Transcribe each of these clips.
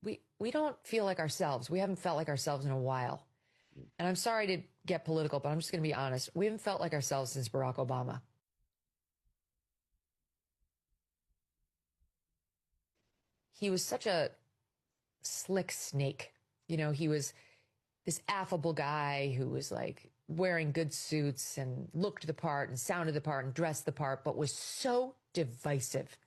we don't feel like ourselves. We haven't felt like ourselves in a while. And I'm sorry to get political, but I'm just going to be honest. We haven't felt like ourselves since Barack Obama. He was such a slick snake. He was this affable guy who was like wearing good suits and looked the part and sounded the part and dressed the part, but was so divisive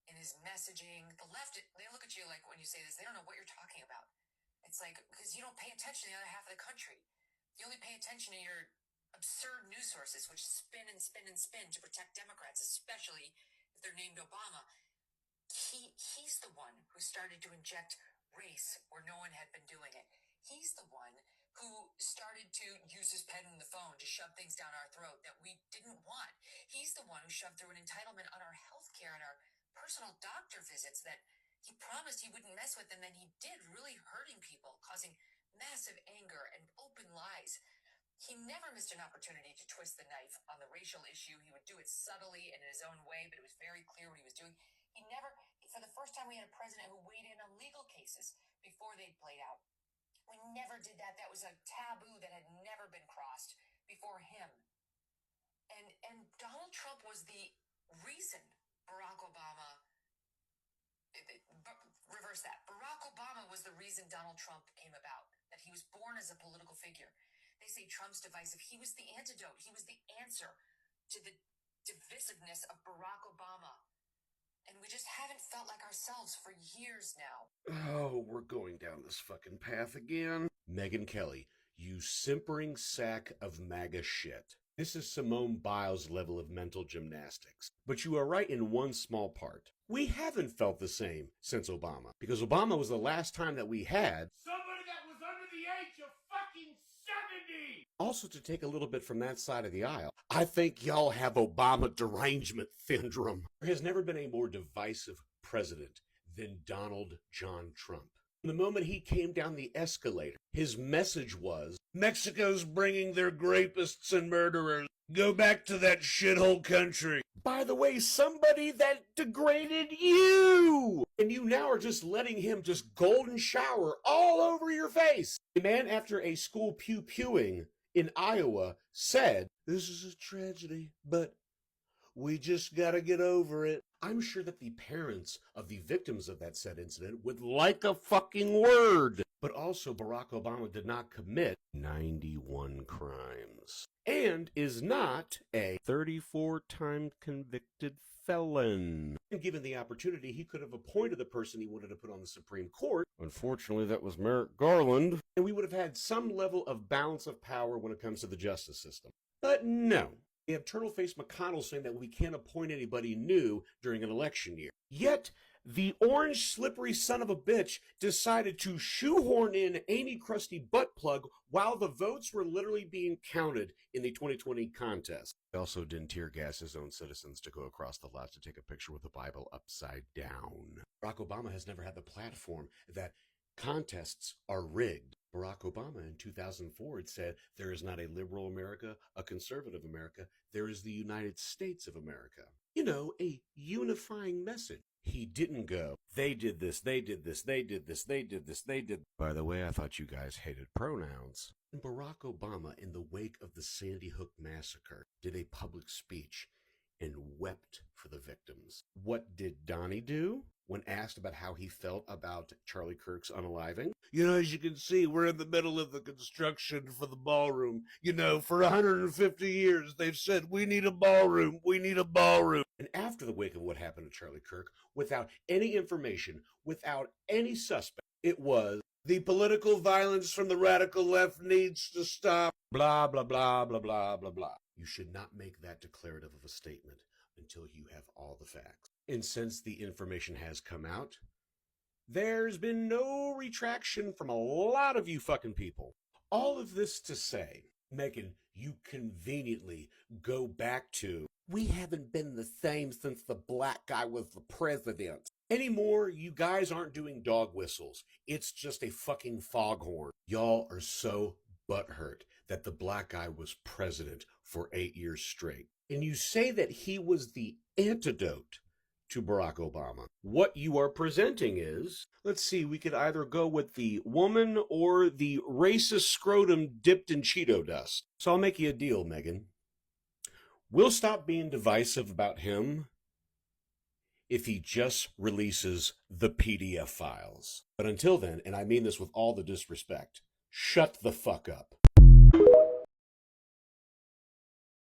in his messaging. The left, they look at you like when you say this, they don't know what you're talking about. It's like, because you don't pay attention to the other half of the country. You only pay attention to your absurd news sources, which spin and spin and spin to protect Democrats, especially if they're named Obama. He's the one who started to inject race where no one had been doing it. He's the one who started to use his pen and the phone to shove things down our throat that we didn't want. He's the one who shoved through an entitlement on our health care and our personal doctor visits that he promised he wouldn't mess with, and then he did, really hurting people, causing massive anger and open lies. He never missed an opportunity to twist the knife on the racial issue. He would do it subtly and in his own way, but it was very clear what he was doing. He never, for the first time, we had a president who weighed in on legal cases before they'd played out. We never did that. That was a taboo that had never been crossed before him. And Donald Trump was the reason Barack Obama, reverse that. Barack Obama was the reason Donald Trump came about, that he was born as a political figure. They say Trump's divisive. He was the antidote. He was the answer to the divisiveness of Barack Obama. And we just haven't felt like ourselves for years now. Oh, we're going down this fucking path again. Megyn Kelly, you simpering sack of MAGA shit. This is Simone Biles' level of mental gymnastics. But you are right in one small part. We haven't felt the same since Obama. Because Obama was the last time that we had somebody that was under the age of fucking 70! Also, to take a little bit from that side of the aisle, I think y'all have Obama derangement syndrome. There has never been a more divisive president than Donald John Trump. The moment he came down the escalator, his message was, Mexico's bringing their rapists and murderers. Go back to that shithole country. By the way, somebody that degraded you! And you now are just letting him just golden shower all over your face. A man after a school pew-pewing in Iowa said, this is a tragedy, but we just gotta get over it. I'm sure that the parents of the victims of that said incident would like a fucking word. But also, Barack Obama did not commit 91 crimes and is not a 34-time convicted felon. And given the opportunity, he could have appointed the person he wanted to put on the Supreme Court. Unfortunately, that was Merrick Garland. And we would have had some level of balance of power when it comes to the justice system. But no. We have turtle-faced McConnell saying that we can't appoint anybody new during an election year. Yet, the orange slippery son of a bitch decided to shoehorn in Amy Crusty butt plug while the votes were literally being counted in the 2020 contest. He also didn't tear gas his own citizens to go across the lot to take a picture with the Bible upside down. Barack Obama has never had the platform that contests are rigged. Barack Obama in 2004 had said, there is not a liberal America, a conservative America, there is the United States of America. You know, a unifying message. He didn't go, they did this, they did this, they did this, they did this, they did. By the way, I thought you guys hated pronouns. And Barack Obama, in the wake of the Sandy Hook massacre, did a public speech and wept for the victims. What did Donnie do? When asked about how he felt about Charlie Kirk's unaliving. You know, as you can see, we're in the middle of the construction for the ballroom. You know, for 150 years, they've said, we need a ballroom, we need a ballroom. And after the wake of what happened to Charlie Kirk, without any information, without any suspect, it was, the political violence from the radical left needs to stop. Blah, blah, blah, blah, blah, blah, blah. You should not make that declarative of a statement until you have all the facts. And since the information has come out, there's been no retraction from a lot of you fucking people. All of this to say, Megyn, you conveniently go back to, we haven't been the same since the black guy was the president. Anymore, you guys aren't doing dog whistles. It's just a fucking foghorn. Y'all are so butthurt that the black guy was president for 8 years straight. And you say that he was the antidote to Barack Obama. What you are presenting is, let's see, we could either go with the woman or the racist scrotum dipped in Cheeto dust. So I'll make you a deal, Megyn. We'll stop being divisive about him if he just releases the PDF files. But until then, and I mean this with all the disrespect, shut the fuck up.